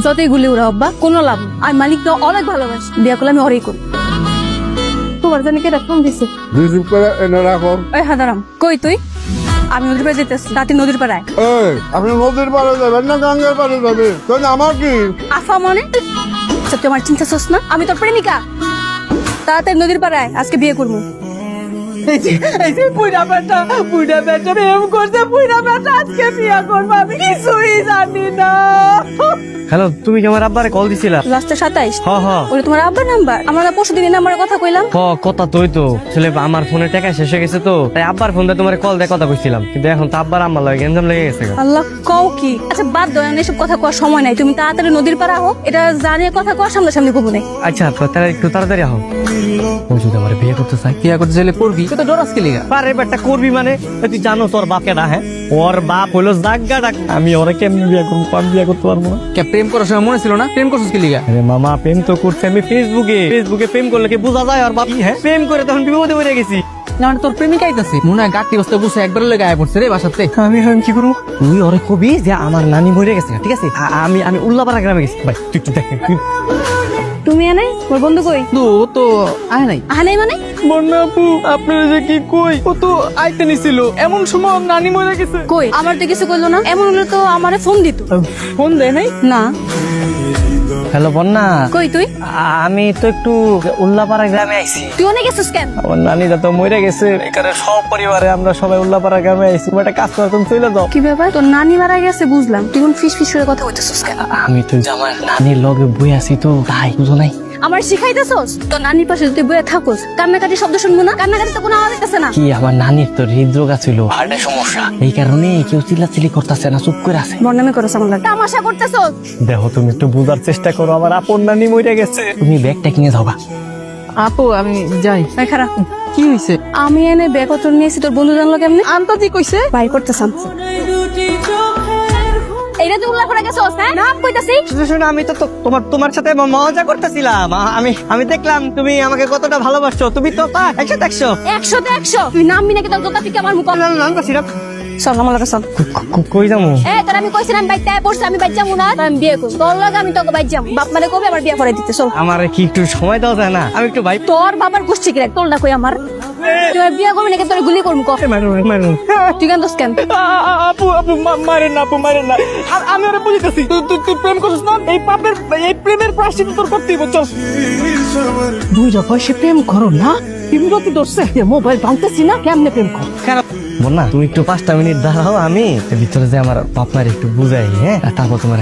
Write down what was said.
যতই গুলি উড়া আব্বা কোনো লাভ নেই। আমি মালিককে অনেক ভালোবাসি, বিয়া করলে আমি ওরই করি। তোমার জানি কেটা ফোন দিছে। এই হাদারাম, কই তুই? আমি নদীর পাড়ে যেতেছি, রাতে নদীর পাড়ায়। আপনি নদীর পাড়ে যাবেন না গঙ্গার পাড়ে যাবে? আমার কি আফা মনে তুই আমার চিন্তা করছ না? আমি তোর প্রেমিকা। তাড়াতাড়ি নদীর পাড়ায়, আজকে বিয়ে করবো। পুইরা বেটা প্রেম করছে, পুইরা বেটা আজকে বিয়া করবো, আমি কিছুই জানি না। হ্যালো, তুমি কি আমার আব্বারে কল দিছিলা? লাস্টে 27। হ হ ওটা তোমার আব্বার নাম্বার? আমরা পরশুদিন এই নাম্বারে কথা কইলাম। হ, কথা তোই তো আসলে আমার ফোনে টাকা শেষ হয়ে গেছে তো, তাই আব্বার ফোন দিয়ে তোমার কল দিয়ে কথা কইছিলাম, কিন্তু এখন তো আব্বার আমার লাগে গেঞ্জাম লেগে গেছে। আল্লাহ, কও কি? আচ্ছা বাদ দাও, এসব কথা কওয়ার সময় নাই। তুমি তাড়াতাড়ি নদীর পাড়া হোক, এটা জানিয়ে কথা কওয়ার সামনাসামনি কবো নাই। আচ্ছা তো তাহলে একটু তাড়াতাড়ি আহ। ও যদি আমার বিয়ে করতে চাই, বিয়া করতে চাইলে করবি, তুই তো ডরাস কে লিগা? পারে বেটা করবি মানে? তুই জানো তোর বাপ কেডা? হ্যাঁ, ওর বাপ হলো জাগা ডাক। আমি ওরা কেমনি বিয়ে করবো? আমি বিয়ে করতে পারবো না। কে প্রেম করার সময় মনে ছিল না? প্রেম করছিস কে লিগা? আরে মামা, প্রেম তো করছে আমি ফেসবুকে প্রেম করলে কি বোঝা যায়? আর বাপ হ্যাঁ প্রেম করে তখন বিপদে পড়ে গেছি। না তোর প্রেমিকা আইতাছে, মনে হয় গাড়ি বস্তা বুঝে একবার লেগে আয় পড়ছে রে বাসাতে। আমি কি করবো? তুই ওরে কবি যে আমার নানি মরে গেছে, ঠিক আছে? আমি উল্লাপাড়া গ্রামে গেছি। ভাই তুই একটু দেখ। তুমি এনে ওর বন্ধু কই? তো আয় নাই। আহানে মানে? বন্যা আপু, আপনার যে কি কই, ও তো আইতে নিছিল, এমন সময় ওর নানি মরে গেছে। কই আমার তো কিছু কইলো না। এমন হলে তো আমারে ফোন দিত। ফোন দেয় নাই? না। হ্যালো বন্যা, কই তুই? আমি তো একটু উল্লাপাড়া গ্রামে আইছি। তুই অনেক গেছিস কেন? আমার নানিরা তো মরে গেছে, এখানে সব পরিবারে আমরা সবাই উল্লাপাড়া গ্রামে আইছি। একটা কাজ করে তুমি চলে যাও। কি ব্যাপার? তোর নানি মারা গেছে বুঝলাম, তুই কোন ফিস ফিস করে কথা কইতেছিস কেন? আমি তো আমার নানির লগে বই আছি তো, তাই বুঝো নাই? আমার শিখাইতেছস? তোর নানির পাশে যদি বইয়া থাকোস, কান্নাকাটি শব্দ শুনবো না? কান্নাকাটি তো কোনো আওয়াজ হইতেছে না। কি আমার নানির তো হৃদরোগ ছিল, হার্টের সমস্যা, এই কারণে কেউ চিল্লাচিল্লি করতেছে না, চুপ করে আছে। বর্ণামি করছ আমার লাগে। তামাশা করতেছস? দেখো তুমি একটু বুঝার চেষ্টা করো, আমার আপন নানি মরে গেছে। তুমি ব্যাগটা কিনে যাবা। আপু আমি যাই। এই খারাপ, কি হইছে? আমি এনে ব্যাগ অতর নিয়েছি, তোর বন্ধু জানলো কেমনে? আন্তাজি কইছে বাইর করতেছাম। এইটা তুই উল্লাহ করে গেছস? হ্যাঁ, নাম কইতাছি। শুনো, আমি তো তোমার সাথে মজা করতেছিলাম। আমি দেখলাম তুমি আমাকে কতটা ভালোবাসছো। তুমি তো 100 100তে 100। তুই নামবি নাকি তোর জোতা থেকে আমার মুখ? চল আমার লাগে চল। কই যাবো? তোর আমি কইছিলাম বাইতে পড়ছে, আমি বাইতে যাবো না, আমি বিয়ে করব। তোর লাগে আমি তোকে বাইতে যাবো। বাপ মানে কবে আমার বিয়ে করে দিতে? চল। আমার কি একটু সময় দেওয়া যায় না? আমি একটু ভাই। তোর বাবার গোষ্ঠী কি তোর না কই আমার? তুই বিয়ে করবি নাকি তোর গুলি করবো? মারুন। তুই কেন দোষ কেন? আপু মারেন না, আপু মারেন না। আমি ওরা বুঝতেছি, তুই প্রেম করছিস না, এই প্রেমের প্রায়শ্চিত্ত তোর করতেই চল। দুইটা বয়সে প্রেম করো না? বিরতি ধরছে, মোবাইল ভাঙতেছি না, কেমনে প্রেম কর? কেন বল না, তুমি একটু 5টা মিনিট দাঁড়াও, আমি ভিতরে যে আমার বাপ মার একটু বুঝাই, হ্যাঁ, তারপর তোমার